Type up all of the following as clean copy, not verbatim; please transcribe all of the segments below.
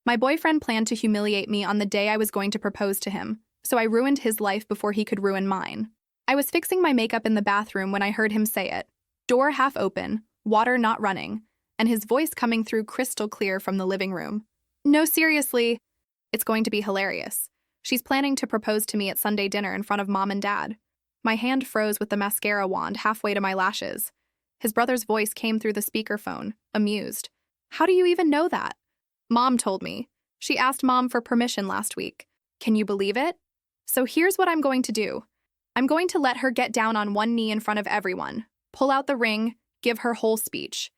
My boyfriend planned to humiliate me on the day I was going to propose to him, so I ruined his life before he could ruin mine. I was fixing my makeup in the bathroom when I heard him say it. Door half open, water not running, and his voice coming through crystal clear from the living room. No, seriously, it's going to be hilarious. She's planning to propose to me at Sunday dinner in front of Mom and Dad. My hand froze with the mascara wand halfway to my lashes. His brother's voice came through the speakerphone, amused. How do you even know that? Mom told me. She asked Mom for permission last week. Can you believe it? So here's what I'm going to do. I'm going to let her get down on one knee in front of everyone, pull out the ring, give her whole speech.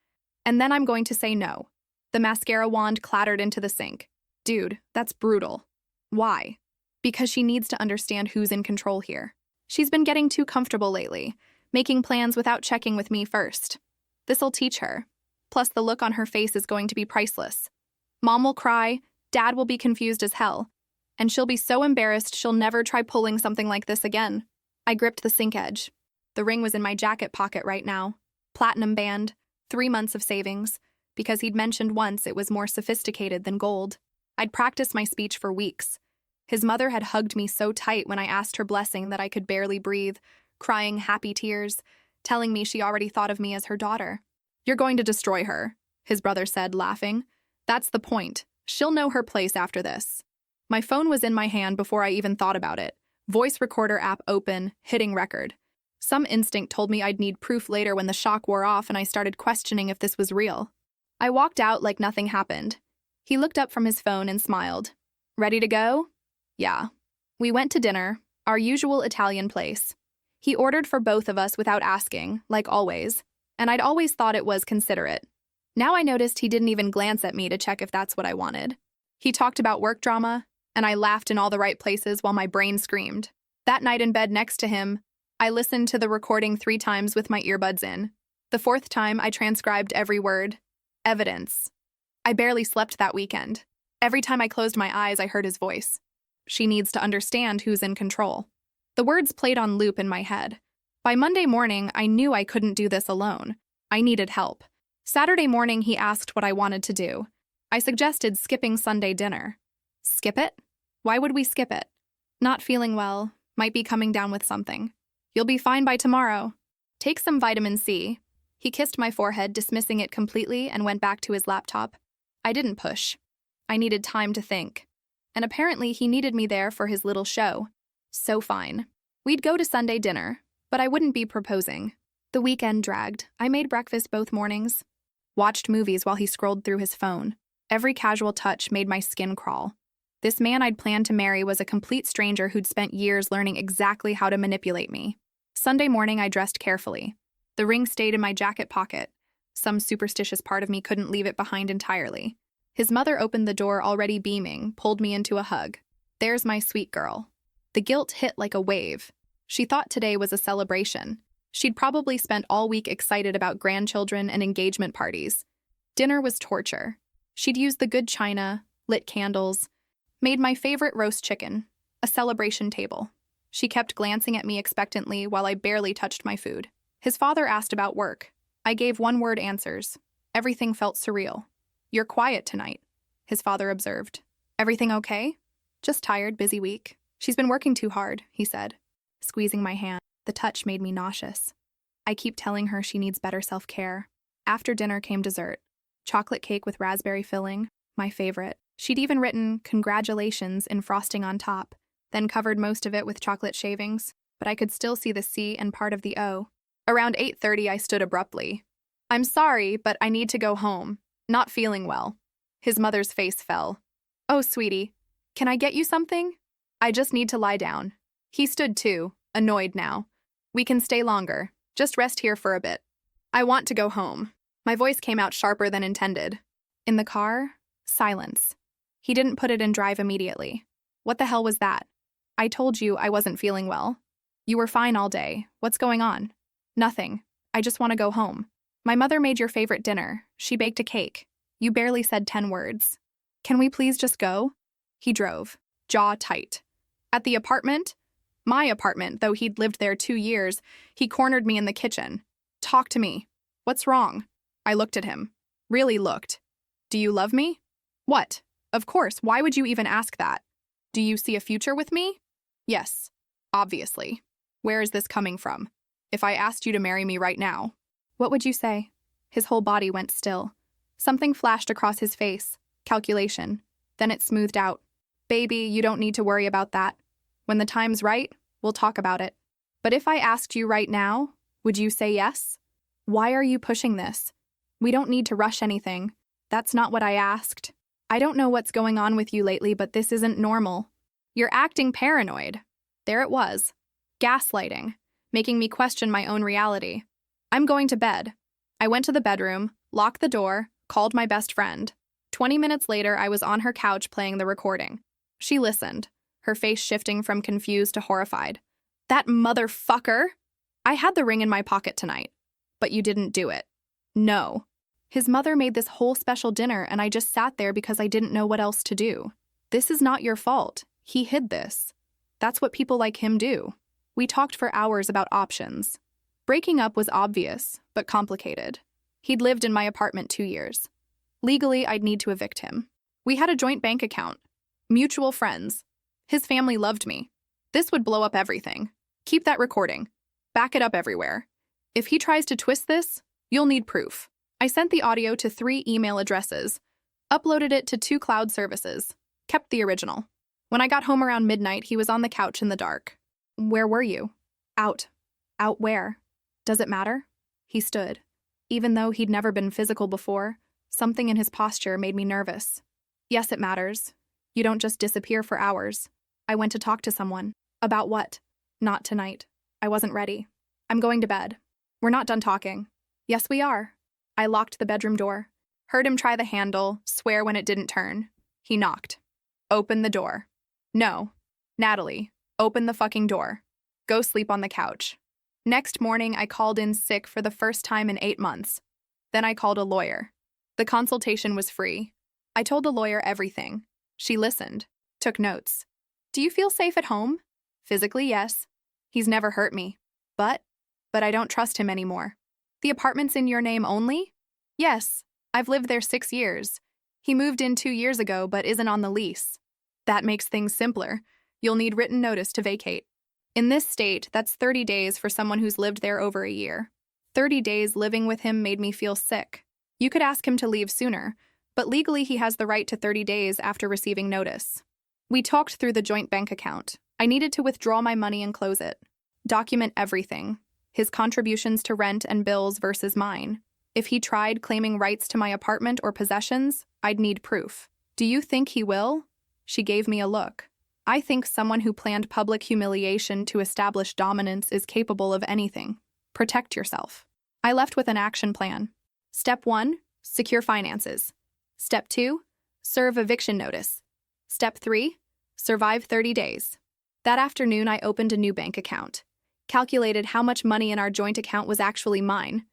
And then I'm going to say no. The mascara wand clattered into the sink. Dude, that's brutal. Why? Because she needs to understand who's in control here. She's been getting too comfortable lately, making plans without checking with me first. This'll teach her. Plus, the look on her face is going to be priceless. Mom will cry, Dad will be confused as hell, and she'll be so embarrassed she'll never try pulling something like this again. I gripped the sink edge. The ring was in my jacket pocket right now. Platinum band, 3 months of savings, because he'd mentioned once it was more sophisticated than gold. I'd practiced my speech for weeks. His mother had hugged me so tight when I asked her blessing that I could barely breathe, crying happy tears, telling me she already thought of me as her daughter. You're going to destroy her, his brother said, laughing. That's the point. She'll know her place after this. My phone was in my hand before I even thought about it. Voice recorder app open, hitting record. Some instinct told me I'd need proof later when the shock wore off and I started questioning if this was real. I walked out like nothing happened. He looked up from his phone and smiled. Ready to go? Yeah. We went to dinner, our usual Italian place. He ordered for both of us without asking, like always, and I'd always thought it was considerate. Now I noticed he didn't even glance at me to check if that's what I wanted. He talked about work drama, and I laughed in all the right places while my brain screamed. That night in bed next to him, I listened to the recording 3 times with my earbuds in. The 4th time, I transcribed every word. Evidence. I barely slept that weekend. Every time I closed my eyes, I heard his voice. She needs to understand who's in control. The words played on loop in my head. By Monday morning, I knew I couldn't do this alone. I needed help. Saturday morning, he asked what I wanted to do. I suggested skipping Sunday dinner. Skip it? Why would we skip it? Not feeling well, might be coming down with something. You'll be fine by tomorrow. Take some vitamin C. He kissed my forehead, dismissing it completely, and went back to his laptop. I didn't push. I needed time to think. And apparently he needed me there for his little show. So fine. We'd go to Sunday dinner, but I wouldn't be proposing. The weekend dragged. I made breakfast both mornings. Watched movies while he scrolled through his phone. Every casual touch made my skin crawl. This man I'd planned to marry was a complete stranger who'd spent years learning exactly how to manipulate me. Sunday morning, I dressed carefully. The ring stayed in my jacket pocket. Some superstitious part of me couldn't leave it behind entirely. His mother opened the door already beaming, pulled me into a hug. There's my sweet girl. The guilt hit like a wave. She thought today was a celebration. She'd probably spent all week excited about grandchildren and engagement parties. Dinner was torture. She'd used the good china, lit candles, made my favorite roast chicken, a celebration table. She kept glancing at me expectantly while I barely touched my food. His father asked about work. I gave one-word answers. Everything felt surreal. You're quiet tonight, his father observed. Everything okay? Just tired, busy week. She's been working too hard, he said, squeezing my hand. The touch made me nauseous. I keep telling her she needs better self-care. After dinner came dessert. Chocolate cake with raspberry filling, my favorite. She'd even written congratulations in frosting on top, then covered most of it with chocolate shavings, but I could still see the C and part of the O. Around 8:30, I stood abruptly. I'm sorry, but I need to go home. Not feeling well. His mother's face fell. Oh, sweetie, can I get you something? I just need to lie down. He stood too, annoyed now. We can stay longer. Just rest here for a bit. I want to go home. My voice came out sharper than intended. In the car, silence. He didn't put it in drive immediately. What the hell was that? I told you I wasn't feeling well. You were fine all day. What's going on? Nothing. I just want to go home. My mother made your favorite dinner. She baked a cake. You barely said 10 words. Can we please just go? He drove, jaw tight. At the apartment? My apartment, though he'd lived there 2 years, he cornered me in the kitchen. Talk to me. What's wrong? I looked at him. Really looked. Do you love me? What? Of course, why would you even ask that? Do you see a future with me? Yes, obviously. Where is this coming from? If I asked you to marry me right now, what would you say? His whole body went still. Something flashed across his face. Calculation. Then it smoothed out. Baby, you don't need to worry about that. When the time's right, we'll talk about it. But if I asked you right now, would you say yes? Why are you pushing this? We don't need to rush anything. That's not what I asked. I don't know what's going on with you lately, but this isn't normal. You're acting paranoid. There it was. Gaslighting, making me question my own reality. I'm going to bed. I went to the bedroom, locked the door, called my best friend. 20 minutes later, I was on her couch playing the recording. She listened, her face shifting from confused to horrified. That motherfucker! I had the ring in my pocket tonight, but you didn't do it. No. His mother made this whole special dinner and I just sat there because I didn't know what else to do. This is not your fault. He hid this. That's what people like him do. We talked for hours about options. Breaking up was obvious, but complicated. He'd lived in my apartment 2 years. Legally, I'd need to evict him. We had a joint bank account. Mutual friends. His family loved me. This would blow up everything. Keep that recording. Back it up everywhere. If he tries to twist this, you'll need proof. I sent the audio to 3 email addresses, uploaded it to 2 cloud services, kept the original. When I got home around midnight, he was on the couch in the dark. Where were you? Out. Out where? Does it matter? He stood. Even though he'd never been physical before, something in his posture made me nervous. Yes, it matters. You don't just disappear for hours. I went to talk to someone. About what? Not tonight. I wasn't ready. I'm going to bed. We're not done talking. Yes, we are. I locked the bedroom door. Heard him try the handle, swear when it didn't turn. He knocked. Open the door. No. Natalie, open the fucking door. Go sleep on the couch. Next morning, I called in sick for the first time in 8 months. Then I called a lawyer. The consultation was free. I told the lawyer everything. She listened, took notes. Do you feel safe at home? Physically, yes. He's never hurt me. But I don't trust him anymore. The apartment's in your name only? Yes. I've lived there 6 years. He moved in 2 years ago, but isn't on the lease. That makes things simpler. You'll need written notice to vacate. In this state, that's 30 days for someone who's lived there over a year. 30 days living with him made me feel sick. You could ask him to leave sooner, but legally he has the right to 30 days after receiving notice. We talked through the joint bank account. I needed to withdraw my money and close it. Document everything. His contributions to rent and bills versus mine. If he tried claiming rights to my apartment or possessions, I'd need proof. Do you think he will? She gave me a look. I think someone who planned public humiliation to establish dominance is capable of anything. Protect yourself. I left with an action plan. Step 1, secure finances. Step 2, serve eviction notice. Step 3, survive 30 days. That afternoon, I opened a new bank account. Calculated how much money in our joint account was actually mine.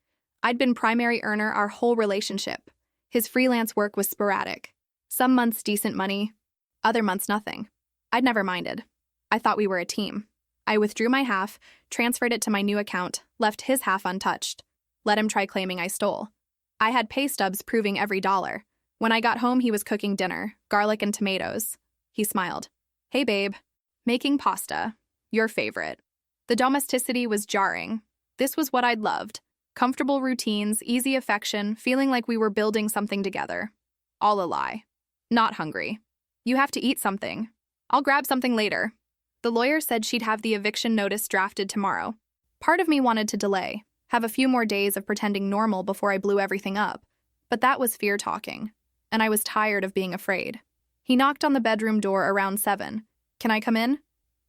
I'd been primary earner our whole relationship. His freelance work was sporadic. Some months decent money, other months nothing. I'd never minded. I thought we were a team. I withdrew my half, transferred it to my new account, left his half untouched. Let him try claiming I stole. I had pay stubs proving every dollar. When I got home, he was cooking dinner, garlic and tomatoes. He smiled. Hey, babe. Making pasta. Your favorite. The domesticity was jarring. This was what I'd loved. Comfortable routines, easy affection, feeling like we were building something together. All a lie. Not hungry. You have to eat something. I'll grab something later. The lawyer said she'd have the eviction notice drafted tomorrow. Part of me wanted to delay, have a few more days of pretending normal before I blew everything up. But that was fear talking, and I was tired of being afraid. He knocked on the bedroom door around 7. Can I come in?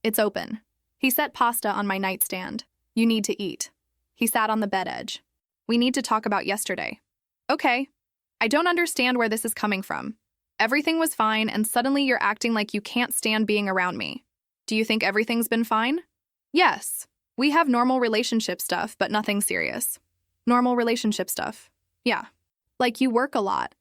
It's open. He set pasta on my nightstand. You need to eat. He sat on the bed edge. We need to talk about yesterday. Okay. I don't understand where this is coming from. Everything was fine, and suddenly you're acting like you can't stand being around me. Do you think everything's been fine? Yes. We have normal relationship stuff, but nothing serious. Normal relationship stuff. Yeah. Like you work a lot.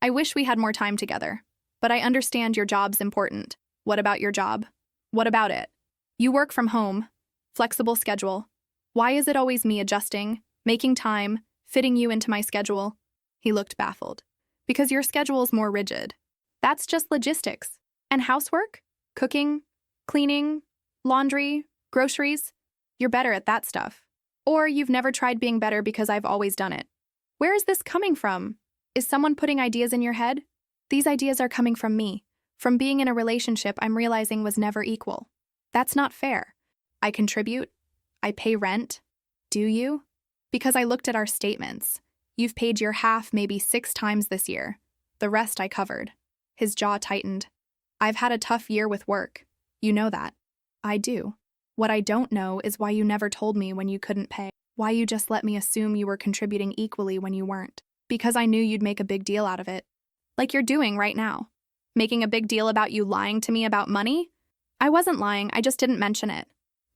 I wish we had more time together. But I understand your job's important. What about your job? What about it? You work from home. Flexible schedule. Why is it always me adjusting, making time, fitting you into my schedule? He looked baffled. Because your schedule's more rigid. That's just logistics. And housework? Cooking? Cleaning? Laundry? Groceries? You're better at that stuff. Or you've never tried being better because I've always done it. Where is this coming from? Is someone putting ideas in your head? These ideas are coming from me, from being in a relationship I'm realizing was never equal. That's not fair. I contribute. I pay rent. Do you? Because I looked at our statements. You've paid your half maybe 6 times this year. The rest I covered. His jaw tightened. I've had a tough year with work. You know that. I do. What I don't know is why you never told me when you couldn't pay. Why you just let me assume you were contributing equally when you weren't. Because I knew you'd make a big deal out of it. Like you're doing right now. Making a big deal about you lying to me about money? I wasn't lying, I just didn't mention it.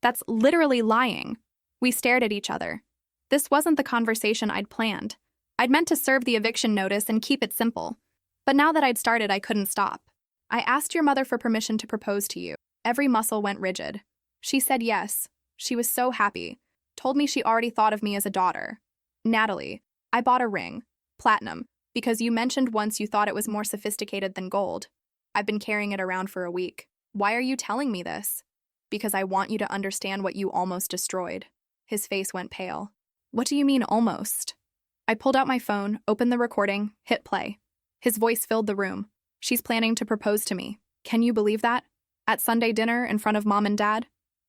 That's literally lying. We stared at each other. This wasn't the conversation I'd planned. I'd meant to serve the eviction notice and keep it simple. But now that I'd started, I couldn't stop. I asked your mother for permission to propose to you. Every muscle went rigid. She said yes. She was so happy. Told me she already thought of me as a daughter. Natalie, I bought a ring. Platinum. Because you mentioned once you thought it was more sophisticated than gold. I've been carrying it around for a week. Why are you telling me this? Because I want you to understand what you almost destroyed. His face went pale. What do you mean almost? I pulled out my phone, opened the recording, hit play. His voice filled the room. She's planning to propose to me. Can you believe that? At Sunday dinner in front of Mom and Dad?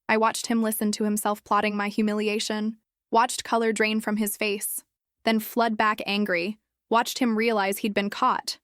I watched him listen to himself plotting my humiliation, watched color drain from his face, then flood back angry, watched him realize he'd been caught.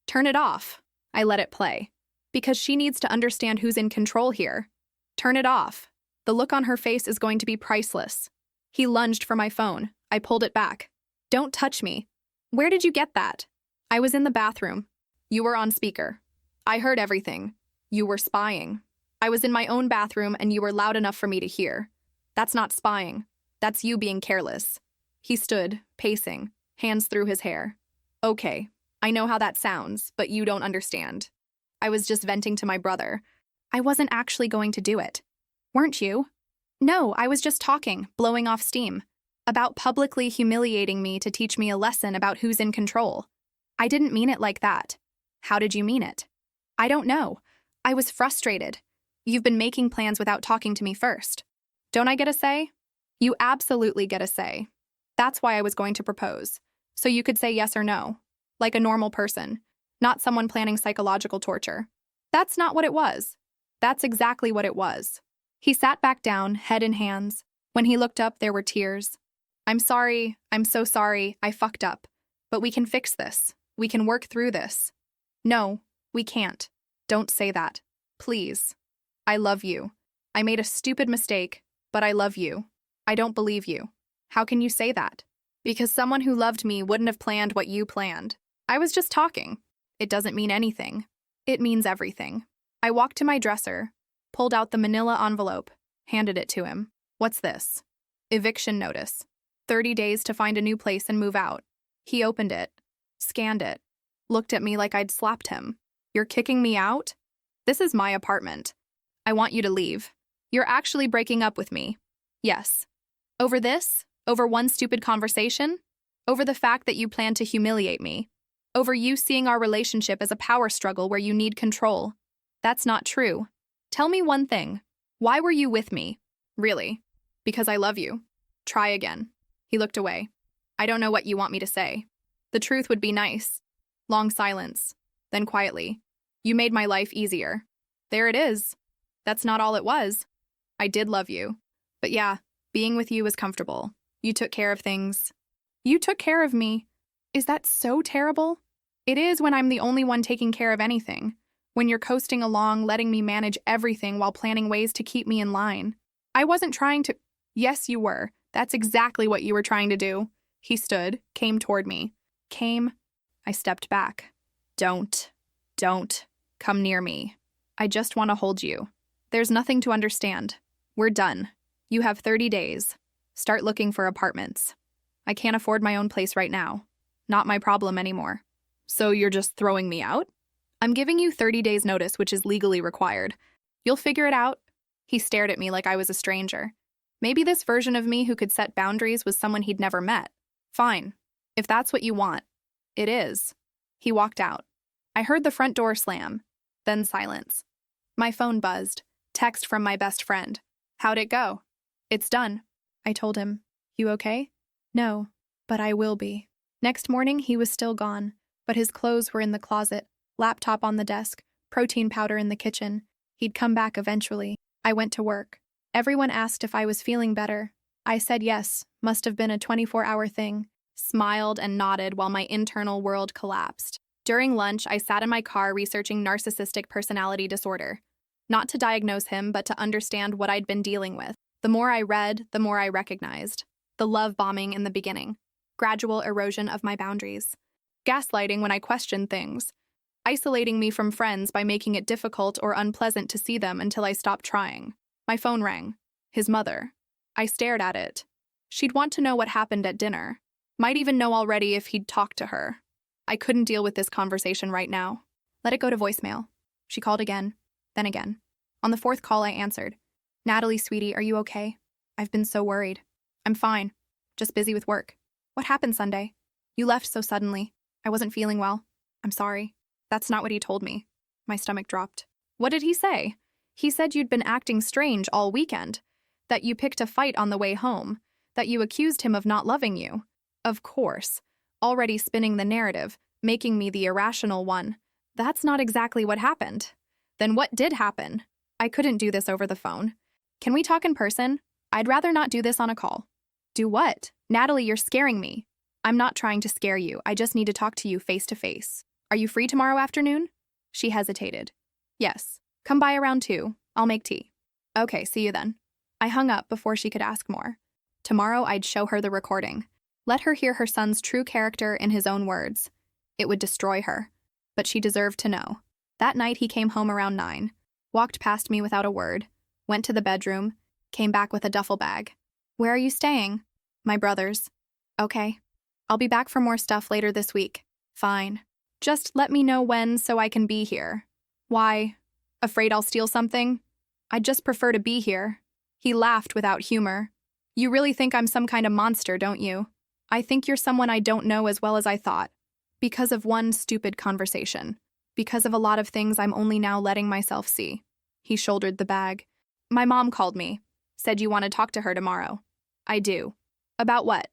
Turn it off. I let it play. Because she needs to understand who's in control here. Turn it off. The look on her face is going to be priceless. He lunged for my phone. I pulled it back. Don't touch me. Where did you get that? I was in the bathroom. You were on speaker. I heard everything. You were spying. I was in my own bathroom and you were loud enough for me to hear. That's not spying. That's you being careless. He stood, pacing, hands through his hair. Okay, I know how that sounds, but you don't understand. I was just venting to my brother. I wasn't actually going to do it. Weren't you? No, I was just talking, blowing off steam. About publicly humiliating me to teach me a lesson about who's in control. I didn't mean it like that. How did you mean it? I don't know. I was frustrated. You've been making plans without talking to me first. Don't I get a say? You absolutely get a say. That's why I was going to propose. So you could say yes or no. Like a normal person. Not someone planning psychological torture. That's not what it was. That's exactly what it was. He sat back down, head in hands. When he looked up, there were tears. I'm sorry. I'm so sorry. I fucked up. But we can fix this. We can work through this. No, we can't. Don't say that. Please. I love you. I made a stupid mistake, but I love you. I don't believe you. How can you say that? Because someone who loved me wouldn't have planned what you planned. I was just talking. It doesn't mean anything. It means everything. I walked to my dresser, pulled out the manila envelope, handed it to him. What's this? Eviction notice. 30 days to find a new place and move out. He opened it, scanned it, looked at me like I'd slapped him. You're kicking me out? This is my apartment. I want you to leave. You're actually breaking up with me. Yes. Over this? Over one stupid conversation? Over the fact that you plan to humiliate me? Over you seeing our relationship as a power struggle where you need control? That's not true. Tell me one thing. Why were you with me? Really? Because I love you. Try again. He looked away. I don't know what you want me to say. The truth would be nice. Long silence. Then quietly. You made my life easier. There it is. That's not all it was. I did love you. But yeah, being with you was comfortable. You took care of things. You took care of me. Is that so terrible? It is when I'm the only one taking care of anything. When you're coasting along, letting me manage everything while planning ways to keep me in line. I wasn't trying to... Yes, you were. That's exactly what you were trying to do. He stood, came toward me. Came. I stepped back. Don't come near me. I just want to hold you. There's nothing to understand. We're done. You have 30 days. Start looking for apartments. I can't afford my own place right now. Not my problem anymore. So you're just throwing me out? I'm giving you 30 days notice, which is legally required. You'll figure it out. He stared at me like I was a stranger. Maybe this version of me who could set boundaries was someone he'd never met. Fine. If that's what you want. It is. He walked out. I heard the front door slam, then silence. My phone buzzed. Text from my best friend. How'd it go? It's done. I told him. You okay? No, but I will be. Next morning, he was still gone, but his clothes were in the closet, laptop on the desk, protein powder in the kitchen. He'd come back eventually. I went to work. Everyone asked if I was feeling better. I said yes, must have been a 24-hour thing, smiled and nodded while my internal world collapsed. During lunch, I sat in my car researching narcissistic personality disorder. Not to diagnose him, but to understand what I'd been dealing with. The more I read, the more I recognized. The love bombing in the beginning. Gradual erosion of my boundaries. Gaslighting when I questioned things. Isolating me from friends by making it difficult or unpleasant to see them until I stopped trying. My phone rang. His mother. I stared at it. She'd want to know what happened at dinner. Might even know already if he'd talked to her. I couldn't deal with this conversation right now. Let it go to voicemail. She called again, then again. On the fourth call, I answered. Natalie, sweetie, are you okay? I've been so worried. I'm fine. Just busy with work. What happened Sunday? You left so suddenly. I wasn't feeling well. I'm sorry. That's not what he told me. My stomach dropped. What did he say? He said you'd been acting strange all weekend. That you picked a fight on the way home. That you accused him of not loving you. Of course. Already spinning the narrative, making me the irrational one. That's not exactly what happened. Then what did happen? I couldn't do this over the phone. Can we talk in person? I'd rather not do this on a call. Do what? Natalie, you're scaring me. I'm not trying to scare you. I just need to talk to you face to face. Are you free tomorrow afternoon? She hesitated. Yes. Come by around 2. I'll make tea. Okay, see you then. I hung up before she could ask more. Tomorrow I'd show her the recording. Let her hear her son's true character in his own words. It would destroy her. But she deserved to know. That night he came home around 9. Walked past me without a word. Went to the bedroom. Came back with a duffel bag. Where are you staying? My brother's. Okay. I'll be back for more stuff later this week. Fine. Just let me know when so I can be here. Why? Afraid I'll steal something? I'd just prefer to be here. He laughed without humor. You really think I'm some kind of monster, don't you? I think you're someone I don't know as well as I thought. Because of one stupid conversation. Because of a lot of things I'm only now letting myself see. He shouldered the bag. My mom called me. Said you want to talk to her tomorrow. I do. About what?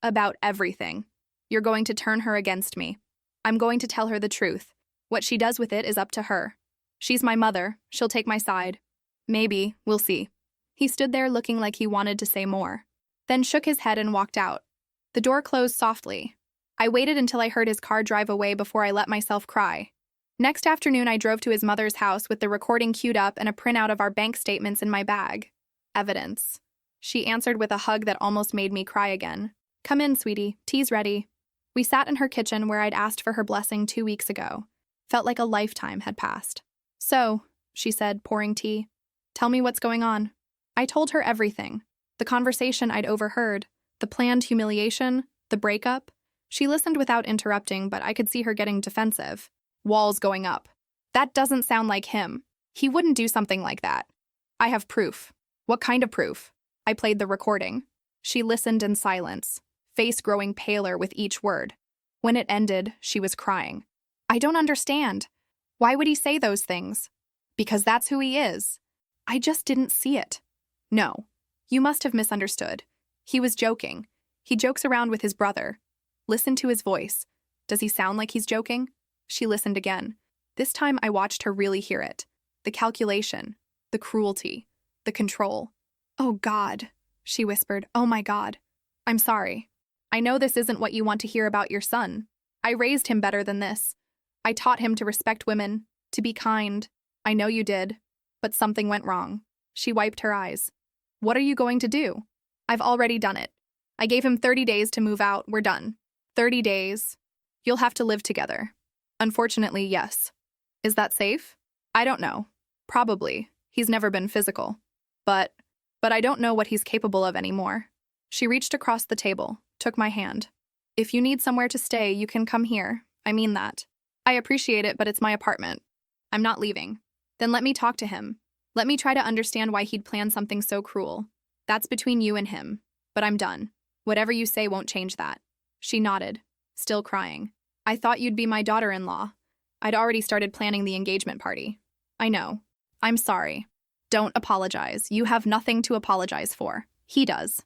About everything. You're going to turn her against me. I'm going to tell her the truth. What she does with it is up to her. She's my mother. She'll take my side. Maybe. We'll see. He stood there looking like he wanted to say more. Then shook his head and walked out. The door closed softly. I waited until I heard his car drive away before I let myself cry. Next afternoon, I drove to his mother's house with the recording queued up and a printout of our bank statements in my bag. Evidence. She answered with a hug that almost made me cry again. Come in, sweetie. Tea's ready. We sat in her kitchen where I'd asked for her blessing 2 weeks ago. Felt like a lifetime had passed. So, she said, pouring tea. Tell me what's going on. I told her everything. The conversation I'd overheard. The planned humiliation. The breakup. She listened without interrupting, but I could see her getting defensive. Walls going up. That doesn't sound like him. He wouldn't do something like that. I have proof. What kind of proof? I played the recording. She listened in silence, face growing paler with each word. When it ended, she was crying. I don't understand. Why would he say those things? Because that's who he is. I just didn't see it. No. You must have misunderstood. He was joking. He jokes around with his brother. Listen to his voice. Does he sound like he's joking? She listened again. This time I watched her really hear it. The calculation, the cruelty, the control. Oh God, she whispered. Oh my God. I'm sorry. I know this isn't what you want to hear about your son. I raised him better than this. I taught him to respect women, to be kind. I know you did. But something went wrong. She wiped her eyes. What are you going to do? I've already done it. I gave him 30 days to move out. We're done. 30 days. You'll have to live together. Unfortunately, yes. Is that safe? I don't know. Probably. He's never been physical. But I don't know what he's capable of anymore. She reached across the table, took my hand. If you need somewhere to stay, you can come here. I mean that. I appreciate it, but it's my apartment. I'm not leaving. Then let me talk to him. Let me try to understand why he'd plan something so cruel. That's between you and him. But I'm done. Whatever you say won't change that. She nodded, still crying. I thought you'd be my daughter-in-law. I'd already started planning the engagement party. I know. I'm sorry. Don't apologize. You have nothing to apologize for. He does.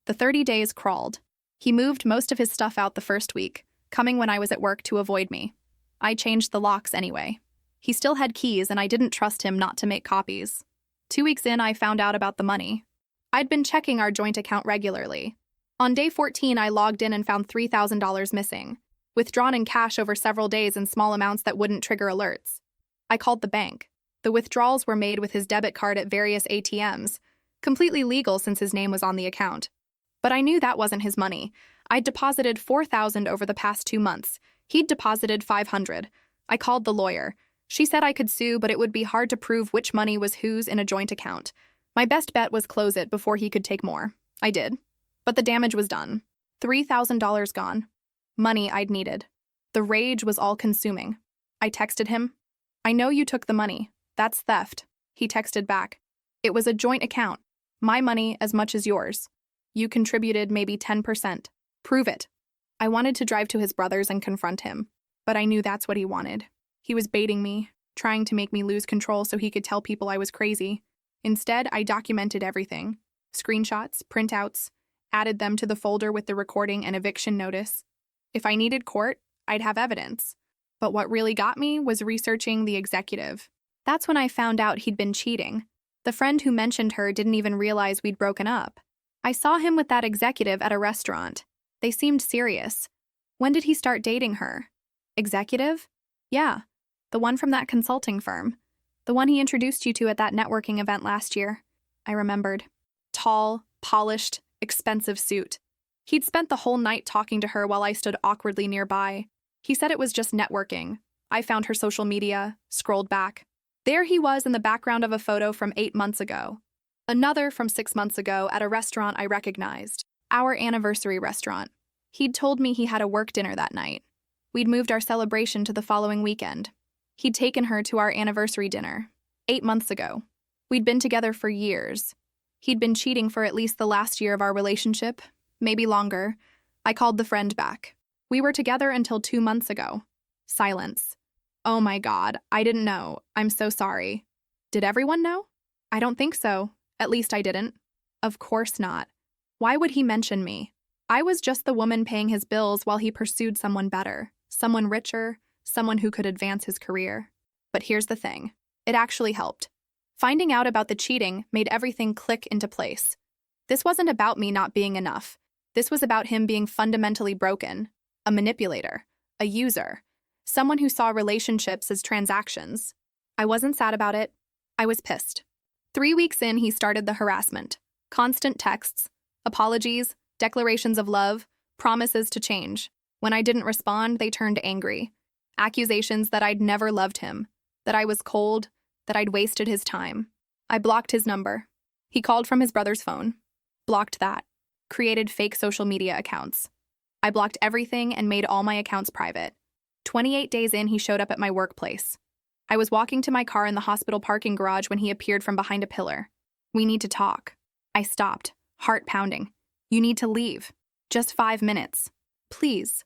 The 30 days crawled. He moved most of his stuff out the first week, coming when I was at work to avoid me. I changed the locks anyway. He still had keys, and I didn't trust him not to make copies. 2 weeks in, I found out about the money. I'd been checking our joint account regularly. On day 14, I logged in and found $3,000 missing, withdrawn in cash over several days in small amounts that wouldn't trigger alerts. I called the bank. The withdrawals were made with his debit card at various ATMs, completely legal since his name was on the account. But I knew that wasn't his money. I'd deposited $4,000 over the past 2 months. He'd deposited $500. I called the lawyer. She said I could sue, but it would be hard to prove which money was whose in a joint account. My best bet was close it before he could take more. I did. But the damage was done. $3,000 gone. Money I'd needed. The rage was all-consuming. I texted him. I know you took the money. That's theft. He texted back. It was a joint account. My money as much as yours. You contributed maybe 10%. Prove it. I wanted to drive to his brother's and confront him, but I knew that's what he wanted. He was baiting me, trying to make me lose control so he could tell people I was crazy. Instead, I documented everything. Screenshots, printouts, added them to the folder with the recording and eviction notice. If I needed court, I'd have evidence. But what really got me was researching the executive. That's when I found out he'd been cheating. The friend who mentioned her didn't even realize we'd broken up. I saw him with that executive at a restaurant. They seemed serious. When did he start dating her? Executive? Yeah, the one from that consulting firm. The one he introduced you to at that networking event last year. I remembered. Tall, polished, expensive suit. He'd spent the whole night talking to her while I stood awkwardly nearby. He said it was just networking. I found her social media, scrolled back. There he was in the background of a photo from 8 months ago. Another from 6 months ago at a restaurant I recognized. Our anniversary restaurant. He'd told me he had a work dinner that night. We'd moved our celebration to the following weekend. He'd taken her to our anniversary dinner. 8 months ago. We'd been together for years. He'd been cheating for at least the last year of our relationship, maybe longer. I called the friend back. We were together until 2 months ago. Silence. Oh my God, I didn't know. I'm so sorry. Did everyone know? I don't think so. At least I didn't. Of course not. Why would he mention me? I was just the woman paying his bills while he pursued someone better, someone richer, someone who could advance his career. But here's the thing. It actually helped. Finding out about the cheating made everything click into place. This wasn't about me not being enough. This was about him being fundamentally broken, a manipulator, a user, someone who saw relationships as transactions. I wasn't sad about it. I was pissed. 3 weeks in, he started the harassment. Constant texts, apologies, declarations of love, promises to change. When I didn't respond, they turned angry. Accusations that I'd never loved him, that I was cold, that I'd wasted his time. I blocked his number. He called from his brother's phone. Blocked that. Created fake social media accounts. I blocked everything and made all my accounts private. 28 days in, he showed up at my workplace. I was walking to my car in the hospital parking garage when he appeared from behind a pillar. We need to talk. I stopped, heart pounding. You need to leave. Just 5 minutes. Please.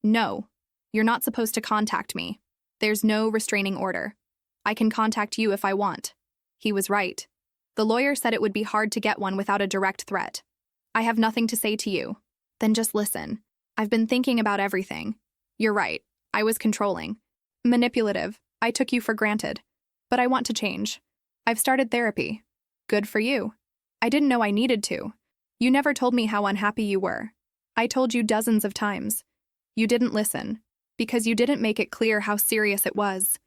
No. You're not supposed to contact me. There's no restraining order. I can contact you if I want. He was right. The lawyer said it would be hard to get one without a direct threat. I have nothing to say to you. Then just listen. I've been thinking about everything. You're right. I was controlling. Manipulative. I took you for granted. But I want to change. I've started therapy. Good for you. I didn't know I needed to. You never told me how unhappy you were. I told you dozens of times. You didn't listen, because you didn't make it clear how serious it was.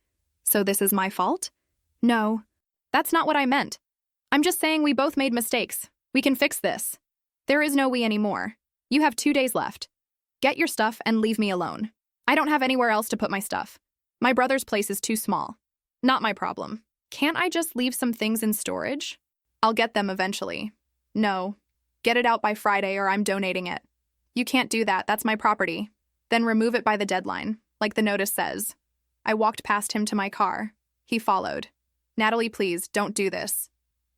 So this is my fault? No. That's not what I meant. I'm just saying we both made mistakes. We can fix this. There is no we anymore. You have 2 days left. Get your stuff and leave me alone. I don't have anywhere else to put my stuff. My brother's place is too small. Not my problem. Can't I just leave some things in storage? I'll get them eventually. No. Get it out by Friday or I'm donating it. You can't do that. That's my property. Then remove it by the deadline, like the notice says. I walked past him to my car. He followed. Natalie, please, don't do this.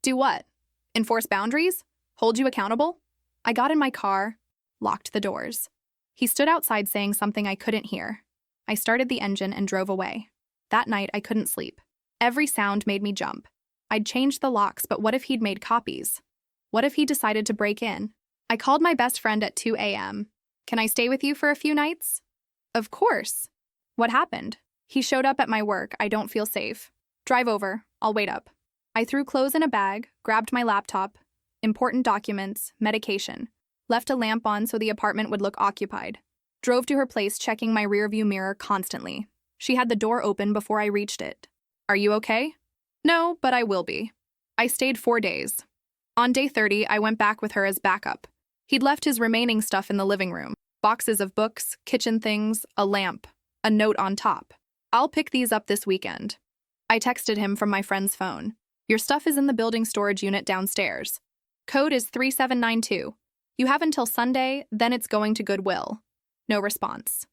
Do what? Enforce boundaries? Hold you accountable? I got in my car, locked the doors. He stood outside saying something I couldn't hear. I started the engine and drove away. That night, I couldn't sleep. Every sound made me jump. I'd changed the locks, but what if he'd made copies? What if he decided to break in? I called my best friend at 2 a.m. Can I stay with you for a few nights? Of course. What happened? He showed up at my work. I don't feel safe. Drive over. I'll wait up. I threw clothes in a bag, grabbed my laptop, important documents, medication, left a lamp on so the apartment would look occupied. Drove to her place, checking my rearview mirror constantly. She had the door open before I reached it. Are you okay? No, but I will be. I stayed 4 days. On day 30, I went back with her as backup. He'd left his remaining stuff in the living room. Boxes of books, kitchen things, a lamp, a note on top. I'll pick these up this weekend. I texted him from my friend's phone. Your stuff is in the building storage unit downstairs. Code is 3792. You have until Sunday, then it's going to Goodwill. No response.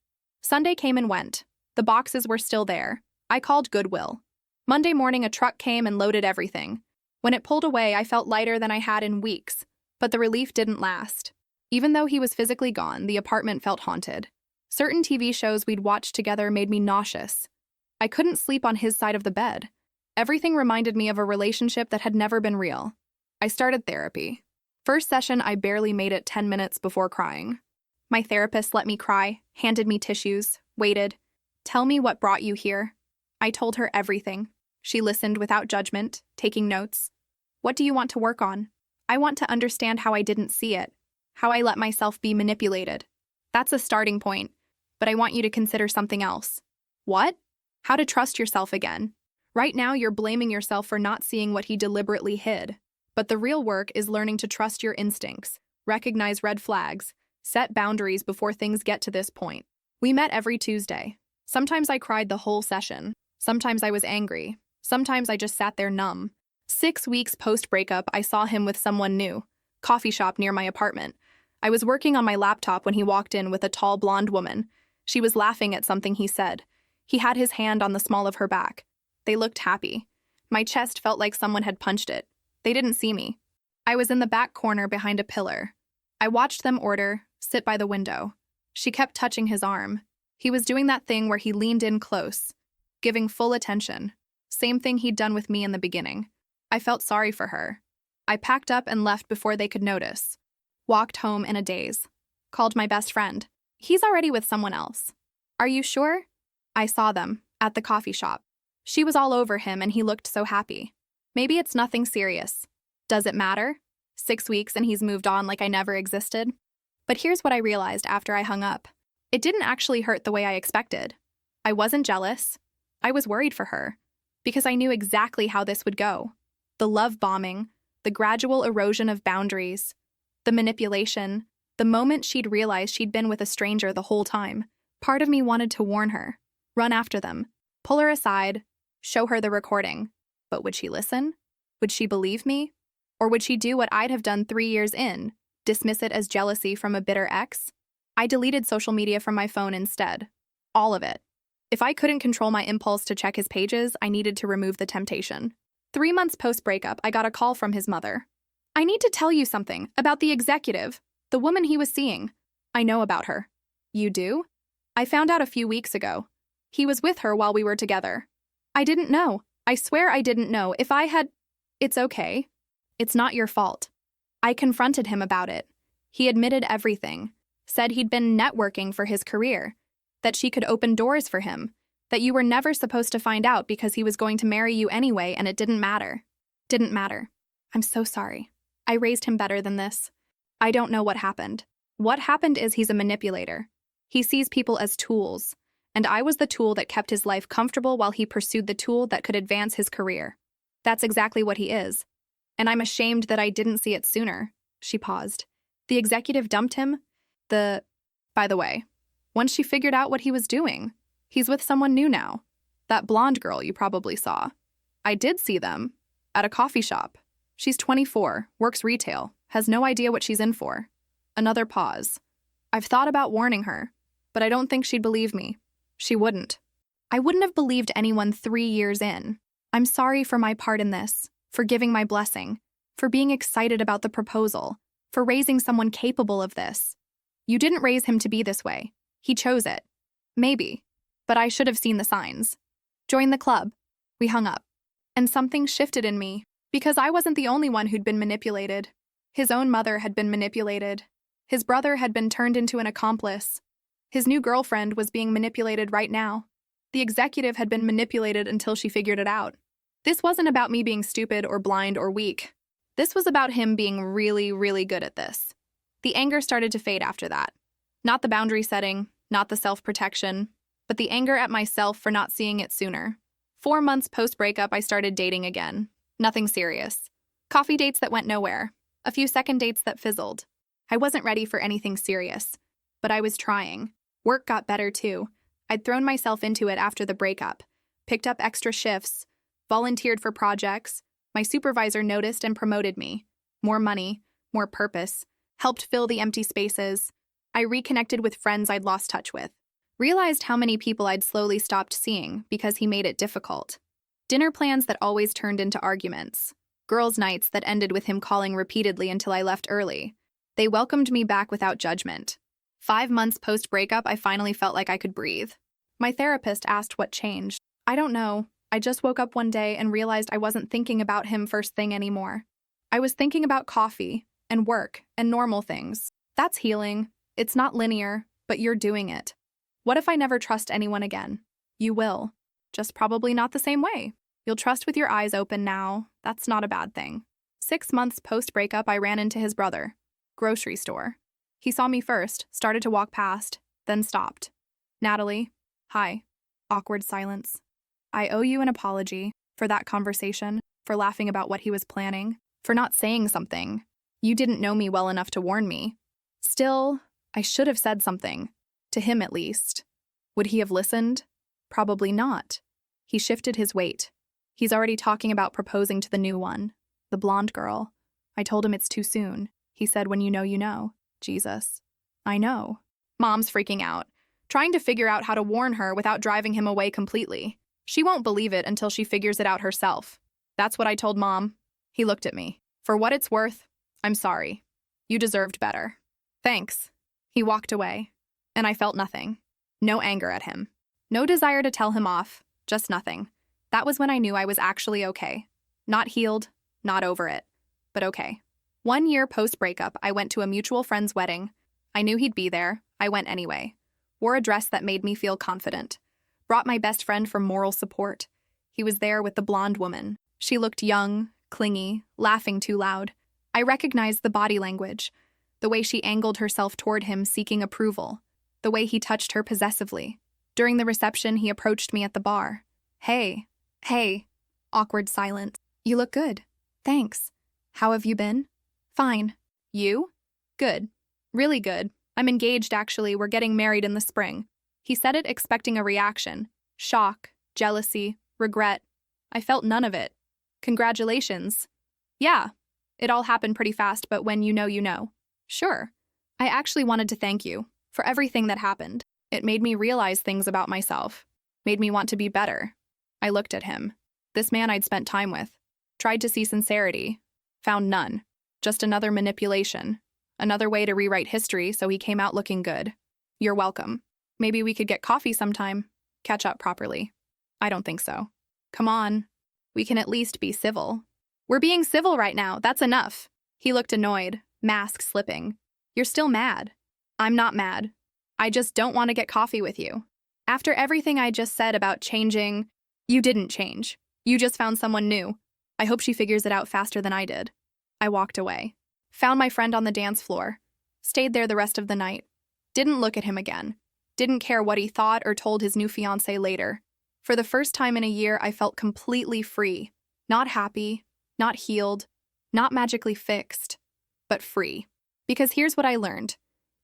Sunday came and went. The boxes were still there. I called Goodwill. Monday morning, a truck came and loaded everything. When it pulled away, I felt lighter than I had in weeks, but the relief didn't last. Even though he was physically gone, the apartment felt haunted. Certain TV shows we'd watched together made me nauseous. I couldn't sleep on his side of the bed. Everything reminded me of a relationship that had never been real. I started therapy. First session, I barely made it 10 minutes before crying. My therapist let me cry, handed me tissues, waited. Tell me what brought you here. I told her everything. She listened without judgment, taking notes. What do you want to work on? I want to understand how I didn't see it, how I let myself be manipulated. That's a starting point, but I want you to consider something else. What? How to trust yourself again. Right now, you're blaming yourself for not seeing what he deliberately hid. But the real work is learning to trust your instincts, recognize red flags, set boundaries before things get to this point. We met every Tuesday. Sometimes I cried the whole session. Sometimes I was angry. Sometimes I just sat there numb. 6 weeks post-breakup, I saw him with someone new. Coffee shop near my apartment. I was working on my laptop when he walked in with a tall blonde woman. She was laughing at something he said. He had his hand on the small of her back. They looked happy. My chest felt like someone had punched it. They didn't see me. I was in the back corner behind a pillar. I watched them order, sit by the window. She kept touching his arm. He was doing that thing where he leaned in close, giving full attention. Same thing he'd done with me in the beginning. I felt sorry for her. I packed up and left before they could notice. Walked home in a daze. Called my best friend. He's already with someone else. Are you sure? I saw them, at the coffee shop. She was all over him and he looked so happy. Maybe it's nothing serious. Does it matter? 6 weeks and he's moved on like I never existed? But here's what I realized after I hung up. It didn't actually hurt the way I expected. I wasn't jealous. I was worried for her. Because I knew exactly how this would go. The love bombing, the gradual erosion of boundaries, the manipulation, the moment she'd realized she'd been with a stranger the whole time. Part of me wanted to warn her, run after them, pull her aside, show her the recording. But would she listen? Would she believe me? Or would she do what I'd have done 3 years in, dismiss it as jealousy from a bitter ex? I deleted social media from my phone instead. All of it. If I couldn't control my impulse to check his pages, I needed to remove the temptation. 3 months post-breakup, I got a call from his mother. I need to tell you something about the executive, the woman he was seeing. I know about her. You do? I found out a few weeks ago. He was with her while we were together. I didn't know. I swear I didn't know. If I had... It's okay. It's not your fault. I confronted him about it. He admitted everything. Said he'd been networking for his career. That she could open doors for him. That you were never supposed to find out because he was going to marry you anyway and it didn't matter. Didn't matter. I'm so sorry. I raised him better than this. I don't know what happened. What happened is he's a manipulator. He sees people as tools. And I was the tool that kept his life comfortable while he pursued the tool that could advance his career. That's exactly what he is. And I'm ashamed that I didn't see it sooner. She paused. The executive dumped him? By the way, once she figured out what he was doing, he's with someone new now. That blonde girl you probably saw. I did see them. At a coffee shop. She's 24, works retail, has no idea what she's in for. Another pause. I've thought about warning her, but I don't think she'd believe me. She wouldn't. I wouldn't have believed anyone 3 years in. I'm sorry for my part in this, for giving my blessing, for being excited about the proposal, for raising someone capable of this. You didn't raise him to be this way. He chose it. Maybe. But I should have seen the signs. Join the club. We hung up. And something shifted in me, because I wasn't the only one who'd been manipulated. His own mother had been manipulated. His brother had been turned into an accomplice. His new girlfriend was being manipulated right now. The executive had been manipulated until she figured it out. This wasn't about me being stupid or blind or weak. This was about him being really, really good at this. The anger started to fade after that. Not the boundary setting, not the self-protection, but the anger at myself for not seeing it sooner. 4 months post-breakup, I started dating again. Nothing serious. Coffee dates that went nowhere. A few second dates that fizzled. I wasn't ready for anything serious, but I was trying. Work got better too. I'd thrown myself into it after the breakup, picked up extra shifts, volunteered for projects. My supervisor noticed and promoted me. More money, more purpose, helped fill the empty spaces. I reconnected with friends I'd lost touch with. Realized how many people I'd slowly stopped seeing because he made it difficult. Dinner plans that always turned into arguments. Girls' nights that ended with him calling repeatedly until I left early. They welcomed me back without judgment. 5 months post-breakup, I finally felt like I could breathe. My therapist asked what changed. I don't know. I just woke up one day and realized I wasn't thinking about him first thing anymore. I was thinking about coffee and work and normal things. That's healing. It's not linear, but you're doing it. What if I never trust anyone again? You will. Just probably not the same way. You'll trust with your eyes open now. That's not a bad thing. 6 months post-breakup, I ran into his brother. Grocery store. He saw me first, started to walk past, then stopped. Natalie. Hi. Awkward silence. I owe you an apology for that conversation, for laughing about what he was planning, for not saying something. You didn't know me well enough to warn me. Still, I should have said something. To him at least. Would he have listened? Probably not. He shifted his weight. He's already talking about proposing to the new one, the blonde girl. I told him it's too soon. He said, when you know, you know. Jesus. I know. Mom's freaking out, trying to figure out how to warn her without driving him away completely. She won't believe it until she figures it out herself. That's what I told Mom. He looked at me. For what it's worth, I'm sorry. You deserved better. Thanks. He walked away, and I felt nothing. No anger at him. No desire to tell him off, just nothing. That was when I knew I was actually okay. Not healed, not over it, but okay. 1 year post-breakup, I went to a mutual friend's wedding. I knew he'd be there. I went anyway. Wore a dress that made me feel confident. Brought my best friend for moral support. He was there with the blonde woman. She looked young, clingy, laughing too loud. I recognized the body language, the way she angled herself toward him seeking approval, the way he touched her possessively. During the reception, he approached me at the bar. Hey. Awkward silence. You look good. Thanks. How have you been? Fine. You? Good. Really good. I'm engaged, actually. We're getting married in the spring. He said it expecting a reaction. Shock, jealousy, regret. I felt none of it. Congratulations. Yeah. It all happened pretty fast, but when you know, you know. Sure. I actually wanted to thank you for everything that happened. It made me realize things about myself. Made me want to be better. I looked at him. This man I'd spent time with. Tried to see sincerity. Found none. Just another manipulation. Another way to rewrite history so he came out looking good. You're welcome. Maybe we could get coffee sometime. Catch up properly. I don't think so. Come on. We can at least be civil. We're being civil right now. That's enough. He looked annoyed, mask slipping. You're still mad. I'm not mad. I just don't want to get coffee with you. After everything I just said about changing, you didn't change. You just found someone new. I hope she figures it out faster than I did. I walked away. Found my friend on the dance floor. Stayed there the rest of the night. Didn't look at him again. Didn't care what he thought or told his new fiancé later. For the first time in a year, I felt completely free. Not happy, not healed, not magically fixed, but free. Because here's what I learned.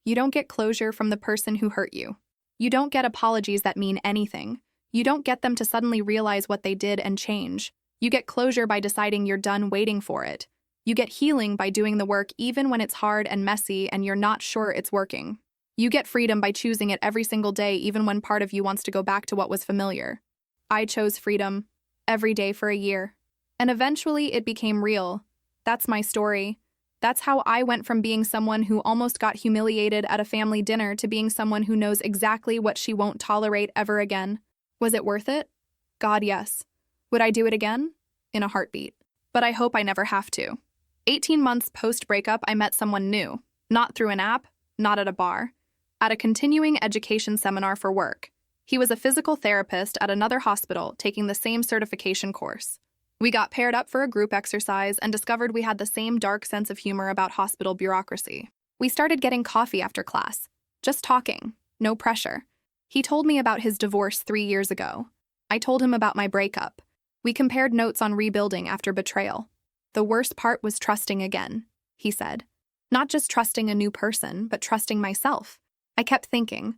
You don't get closure from the person who hurt you. You don't get apologies that mean anything. You don't get them to suddenly realize what they did and change. You get closure by deciding you're done waiting for it. You get healing by doing the work even when it's hard and messy and you're not sure it's working. You get freedom by choosing it every single day even when part of you wants to go back to what was familiar. I chose freedom every day for a year. And eventually it became real. That's my story. That's how I went from being someone who almost got humiliated at a family dinner to being someone who knows exactly what she won't tolerate ever again. Was it worth it? God, yes. Would I do it again? In a heartbeat. But I hope I never have to. 18 months post-breakup, I met someone new. Not through an app, not at a bar. At a continuing education seminar for work. He was a physical therapist at another hospital taking the same certification course. We got paired up for a group exercise and discovered we had the same dark sense of humor about hospital bureaucracy. We started getting coffee after class. Just talking. No pressure. He told me about his divorce 3 years ago. I told him about my breakup. We compared notes on rebuilding after betrayal. The worst part was trusting again, he said. Not just trusting a new person, but trusting myself. I kept thinking,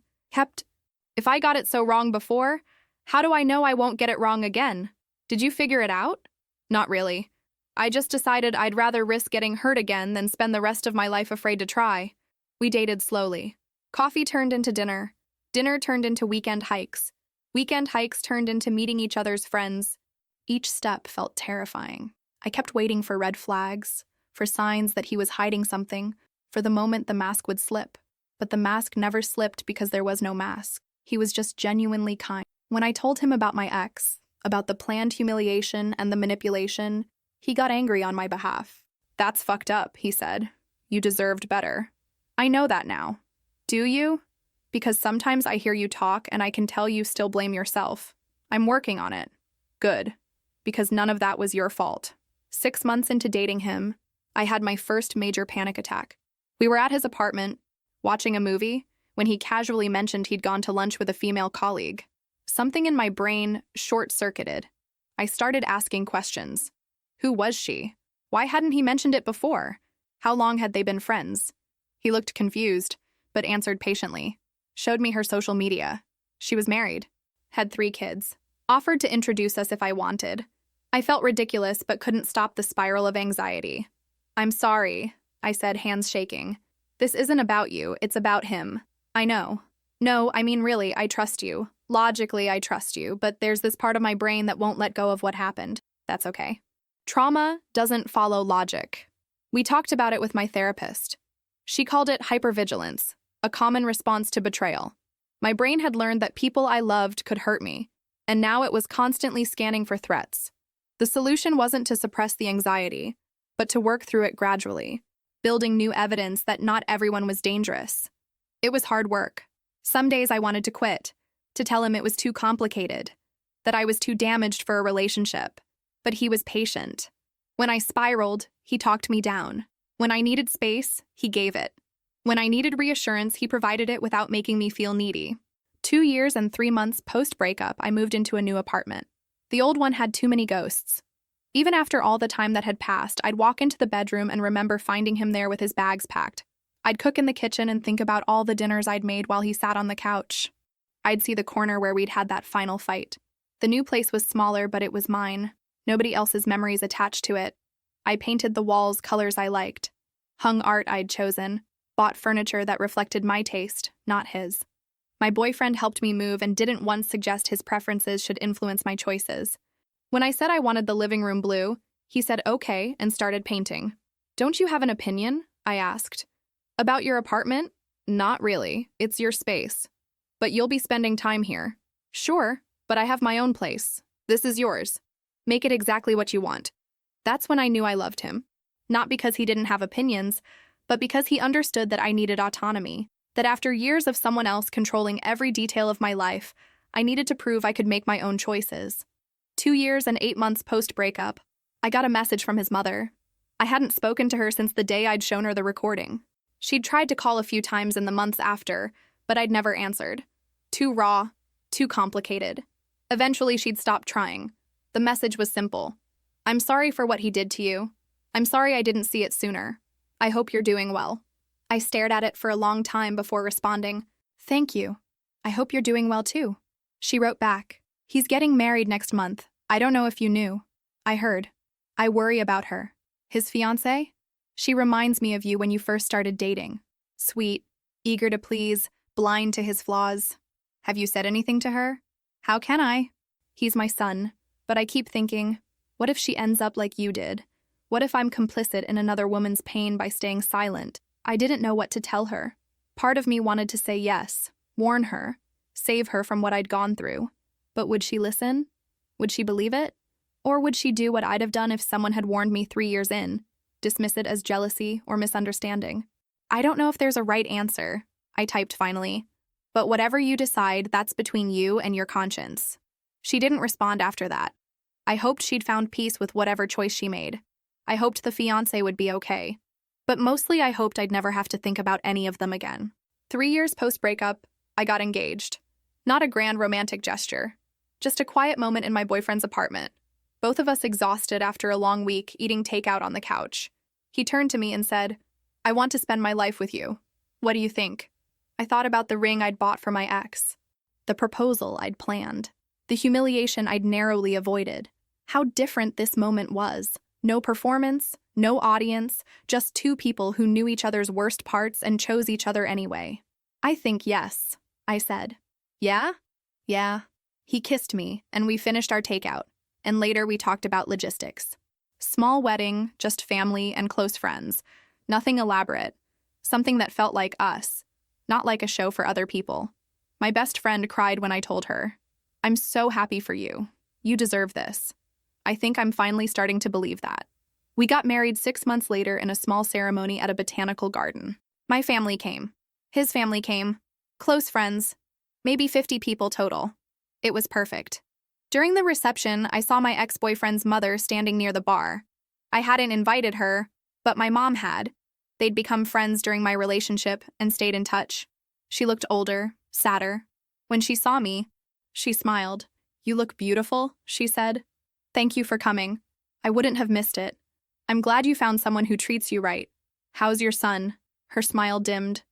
if I got it so wrong before, how do I know I won't get it wrong again? Did you figure it out? Not really. I just decided I'd rather risk getting hurt again than spend the rest of my life afraid to try. We dated slowly. Coffee turned into dinner. Dinner turned into weekend hikes. Weekend hikes turned into meeting each other's friends. Each step felt terrifying. I kept waiting for red flags, for signs that he was hiding something, for the moment the mask would slip. But the mask never slipped because there was no mask. He was just genuinely kind. When I told him about my ex, about the planned humiliation and the manipulation, he got angry on my behalf. That's fucked up, he said. You deserved better. I know that now. Do you? Because sometimes I hear you talk and I can tell you still blame yourself. I'm working on it. Good. Because none of that was your fault. 6 months into dating him, I had my first major panic attack. We were at his apartment, watching a movie, when he casually mentioned he'd gone to lunch with a female colleague. Something in my brain short-circuited. I started asking questions. Who was she? Why hadn't he mentioned it before? How long had they been friends? He looked confused, but answered patiently. Showed me her social media. She was married. Had 3 kids. Offered to introduce us if I wanted. I felt ridiculous, but couldn't stop the spiral of anxiety. I'm sorry, I said, hands shaking. This isn't about you, it's about him. I know. No, I mean really, I trust you. Logically, I trust you, but there's this part of my brain that won't let go of what happened. That's okay. Trauma doesn't follow logic. We talked about it with my therapist. She called it hypervigilance, a common response to betrayal. My brain had learned that people I loved could hurt me, and now it was constantly scanning for threats. The solution wasn't to suppress the anxiety, but to work through it gradually, building new evidence that not everyone was dangerous. It was hard work. Some days I wanted to quit, to tell him it was too complicated, that I was too damaged for a relationship. But he was patient. When I spiraled, he talked me down. When I needed space, he gave it. When I needed reassurance, he provided it without making me feel needy. 2 years and 3 months post-breakup, I moved into a new apartment. The old one had too many ghosts. Even after all the time that had passed, I'd walk into the bedroom and remember finding him there with his bags packed. I'd cook in the kitchen and think about all the dinners I'd made while he sat on the couch. I'd see the corner where we'd had that final fight. The new place was smaller, but it was mine. Nobody else's memories attached to it. I painted the walls colors I liked, hung art I'd chosen, bought furniture that reflected my taste, not his. My boyfriend helped me move and didn't once suggest his preferences should influence my choices. When I said I wanted the living room blue, he said okay and started painting. Don't you have an opinion? I asked. About your apartment? Not really. It's your space. But you'll be spending time here. Sure, but I have my own place. This is yours. Make it exactly what you want. That's when I knew I loved him. Not because he didn't have opinions, but because he understood that I needed autonomy, that after years of someone else controlling every detail of my life, I needed to prove I could make my own choices. 2 years and 8 months post-breakup, I got a message from his mother. I hadn't spoken to her since the day I'd shown her the recording. She'd tried to call a few times in the months after, but I'd never answered. Too raw, too complicated. Eventually, she'd stopped trying. The message was simple. I'm sorry for what he did to you. I'm sorry I didn't see it sooner. I hope you're doing well. I stared at it for a long time before responding. Thank you. I hope you're doing well too. She wrote back. He's getting married next month. I don't know if you knew. I heard. I worry about her. His fiancée? She reminds me of you when you first started dating. Sweet, eager to please, blind to his flaws. Have you said anything to her? How can I? He's my son, but I keep thinking, what if she ends up like you did? What if I'm complicit in another woman's pain by staying silent? I didn't know what to tell her. Part of me wanted to say yes, warn her, save her from what I'd gone through. But would she listen? Would she believe it? Or would she do what I'd have done if someone had warned me 3 years in, dismiss it as jealousy or misunderstanding? I don't know if there's a right answer, I typed finally. But whatever you decide, that's between you and your conscience. She didn't respond after that. I hoped she'd found peace with whatever choice she made. I hoped the fiancé would be okay. But mostly I hoped I'd never have to think about any of them again. 3 years post-breakup, I got engaged. Not a grand romantic gesture. Just a quiet moment in my boyfriend's apartment. Both of us exhausted after a long week eating takeout on the couch. He turned to me and said, "I want to spend my life with you. What do you think?" I thought about the ring I'd bought for my ex, the proposal I'd planned, the humiliation I'd narrowly avoided. How different this moment was. No performance, no audience, just two people who knew each other's worst parts and chose each other anyway. "I think yes," I said. "Yeah?" "Yeah." He kissed me, and we finished our takeout, and later we talked about logistics. Small wedding, just family and close friends. Nothing elaborate. Something that felt like us, not like a show for other people. My best friend cried when I told her, "I'm so happy for you. You deserve this." I think I'm finally starting to believe that. We got married 6 months later in a small ceremony at a botanical garden. My family came. His family came. Close friends. Maybe 50 people total. It was perfect. During the reception, I saw my ex-boyfriend's mother standing near the bar. I hadn't invited her, but my mom had. They'd become friends during my relationship and stayed in touch. She looked older, sadder. When she saw me, she smiled. "You look beautiful," she said. "Thank you for coming. I wouldn't have missed it. I'm glad you found someone who treats you right. How's your son?" Her smile dimmed.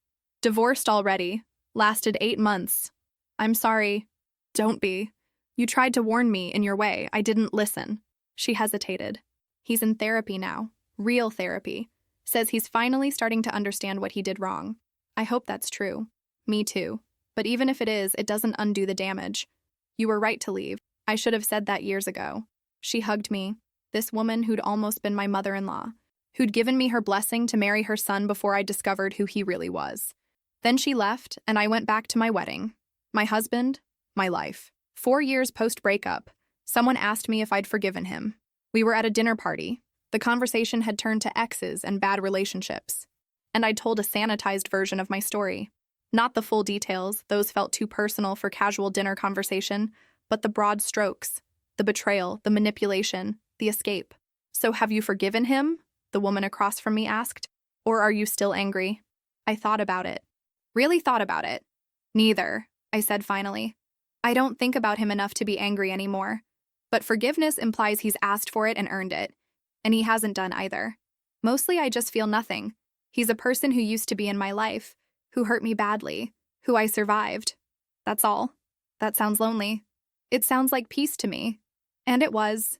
"Divorced already. Lasted 8 months. I'm sorry." "Don't be. You tried to warn me in your way. I didn't listen." She hesitated. "He's in therapy now. Real therapy. Says he's finally starting to understand what he did wrong. I hope that's true. Me too. But even if it is, it doesn't undo the damage. You were right to leave. I should have said that years ago." She hugged me. This woman who'd almost been my mother-in-law, who'd given me her blessing to marry her son before I discovered who he really was. Then she left, and I went back to my wedding. My husband, my life. 4 years post-breakup, someone asked me if I'd forgiven him. We were at a dinner party. The conversation had turned to exes and bad relationships. And I'd told a sanitized version of my story. Not the full details, those felt too personal for casual dinner conversation, but the broad strokes, the betrayal, the manipulation, the escape. "So have you forgiven him?" the woman across from me asked. "Or are you still angry?" I thought about it. Really thought about it. "Neither," I said finally. "I don't think about him enough to be angry anymore. But forgiveness implies he's asked for it and earned it. And he hasn't done either. Mostly I just feel nothing. He's a person who used to be in my life, who hurt me badly, who I survived. That's all." That sounds lonely. It sounds like peace to me. And it was.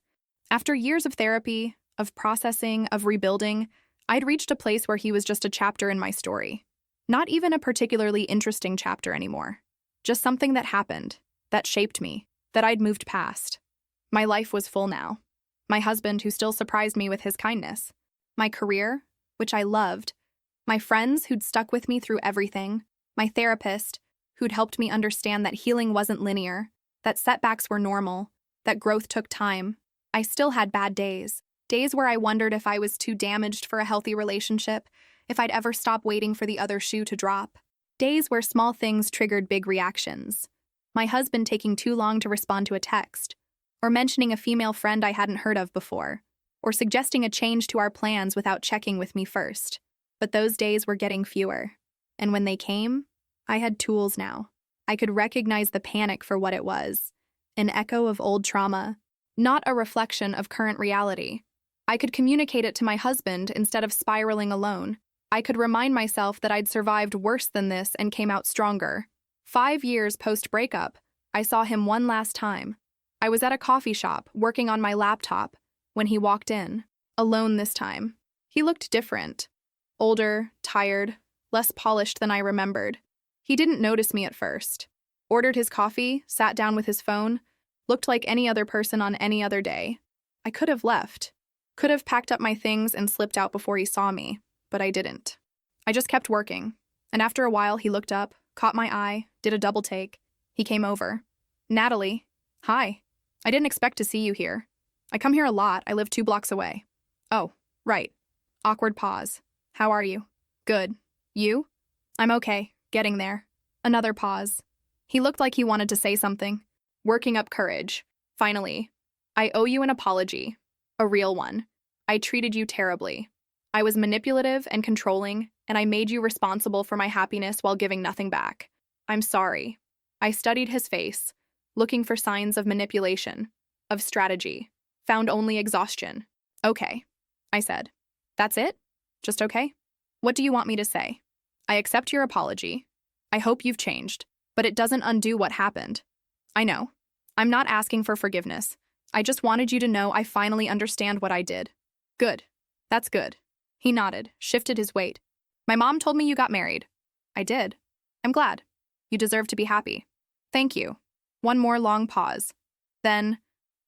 After years of therapy, of processing, of rebuilding, I'd reached a place where he was just a chapter in my story. Not even a particularly interesting chapter anymore. Just something that happened, that shaped me, that I'd moved past. My life was full now. My husband, who still surprised me with his kindness. My career, which I loved. My friends who'd stuck with me through everything. My therapist, who'd helped me understand that healing wasn't linear, that setbacks were normal, that growth took time. I still had bad days. Days where I wondered if I was too damaged for a healthy relationship, if I'd ever stop waiting for the other shoe to drop. Days where small things triggered big reactions. My husband taking too long to respond to a text, or mentioning a female friend I hadn't heard of before, or suggesting a change to our plans without checking with me first. But those days were getting fewer. And when they came, I had tools now. I could recognize the panic for what it was, an echo of old trauma, not a reflection of current reality. I could communicate it to my husband instead of spiraling alone. I could remind myself that I'd survived worse than this and came out stronger. 5 years post-breakup, I saw him one last time. I was at a coffee shop, working on my laptop, when he walked in, alone this time. He looked different. Older, tired, less polished than I remembered. He didn't notice me at first. Ordered his coffee, sat down with his phone, looked like any other person on any other day. I could have left. Could have packed up my things and slipped out before he saw me, but I didn't. I just kept working, and after a while he looked up, caught my eye, did a double take. He came over. "Natalie." "Hi." I didn't expect to see you here. I come here a lot. I live 2 blocks away. Oh, right. Awkward pause. How are you? Good. You? I'm okay. Getting there. Another pause. He looked like he wanted to say something. Working up courage. Finally. I owe you an apology. A real one. I treated you terribly. I was manipulative and controlling, and I made you responsible for my happiness while giving nothing back. I'm sorry. I studied his face, looking for signs of manipulation, of strategy, found only exhaustion. Okay, I said. That's it? Just okay? What do you want me to say? I accept your apology. I hope you've changed, but it doesn't undo what happened. I know. I'm not asking for forgiveness. I just wanted you to know I finally understand what I did. Good. That's good. He nodded, shifted his weight. My mom told me you got married. I did. I'm glad. You deserve to be happy. Thank you. One more long pause. Then,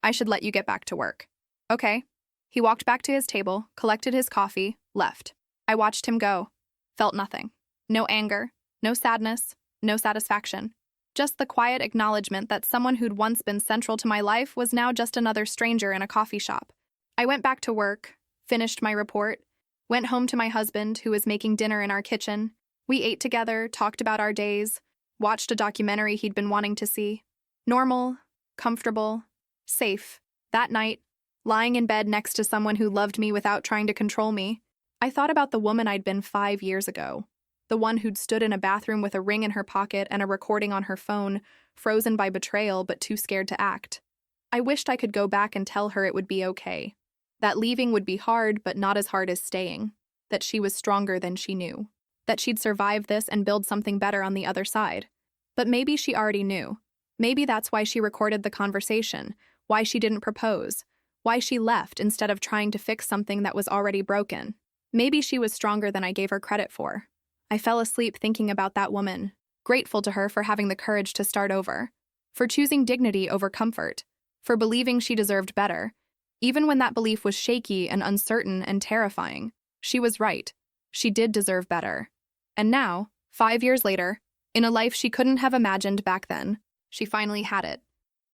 I should let you get back to work. Okay. He walked back to his table, collected his coffee, left. I watched him go. Felt nothing. No anger, no sadness, no satisfaction. Just the quiet acknowledgement that someone who'd once been central to my life was now just another stranger in a coffee shop. I went back to work, finished my report, went home to my husband, who was making dinner in our kitchen. We ate together, talked about our days, watched a documentary he'd been wanting to see. Normal, comfortable, safe. That night, lying in bed next to someone who loved me without trying to control me, I thought about the woman I'd been 5 years ago. The one who'd stood in a bathroom with a ring in her pocket and a recording on her phone, frozen by betrayal but too scared to act. I wished I could go back and tell her it would be okay. That leaving would be hard, but not as hard as staying. That she was stronger than she knew. That she'd survive this and build something better on the other side. But maybe she already knew. Maybe that's why she recorded the conversation, why she didn't propose, why she left instead of trying to fix something that was already broken. Maybe she was stronger than I gave her credit for. I fell asleep thinking about that woman, grateful to her for having the courage to start over, for choosing dignity over comfort, for believing she deserved better. Even when that belief was shaky and uncertain and terrifying, she was right. She did deserve better. And now, 5 years later, in a life she couldn't have imagined back then, she finally had it.